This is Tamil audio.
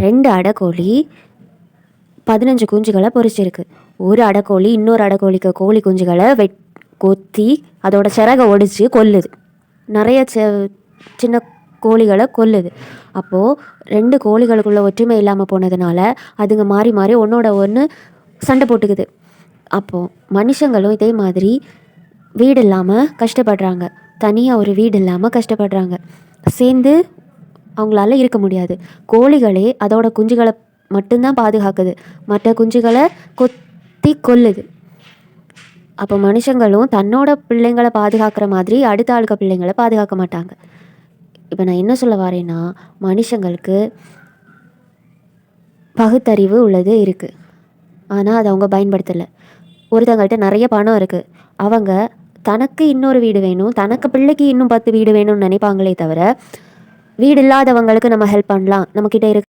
2 அடைக்கோழி 15 குஞ்சுகளை பொரிச்சிருக்கு. ஒரு அடைக்கோழி இன்னொரு அடைக்கோழிக்கு கோழி குஞ்சுகளை கொத்தி அதோட சிறகை ஒடிச்சு கொல்லுது. நிறைய சின்ன கோழிகளை கொல்லுது. அப்போது 2 கோழிகளுக்குள்ள ஒற்றுமை இல்லாமல் போனதுனால அதுங்க மாறி மாறி ஒன்றோட ஒன்று சண்டை போட்டுக்குது. அப்போது மனுஷங்களும் இதே மாதிரி வீடு இல்லாமல் கஷ்டப்படுறாங்க. தனியாக ஒரு வீடு இல்லாமல் கஷ்டப்படுறாங்க. சேர்ந்து அவங்களால இருக்க முடியாது. கோழிகளே அதோட குஞ்சுகளை மட்டும்தான் பாதுகாக்குது, மற்ற குஞ்சுகளை கொத்தி கொல்லுது. அப்போ மனுஷங்களும் தன்னோட பிள்ளைங்களை பாதுகாக்கிற மாதிரி அடுத்த ஆளுக்க பிள்ளைங்களை பாதுகாக்க மாட்டாங்க. இப்போ நான் என்ன சொல்ல வரேன்னா, மனுஷங்களுக்கு பகுத்தறிவு உள்ளது இருக்குது, ஆனால் அதை அவங்க பயன்படுத்தலை. ஒருத்தங்கள்ட்ட நிறைய பணம் இருக்குது, அவங்க தனக்கு இன்னொரு வீடு வேணும், தனக்கு பிள்ளைக்கு இன்னும் 10 வீடு வேணும்னு நினைப்பாங்களே தவிர, வீடு இல்லாதவங்களுக்கு நம்ம ஹெல்ப் பண்ணலாம், நம்மக்கிட்ட இருக்க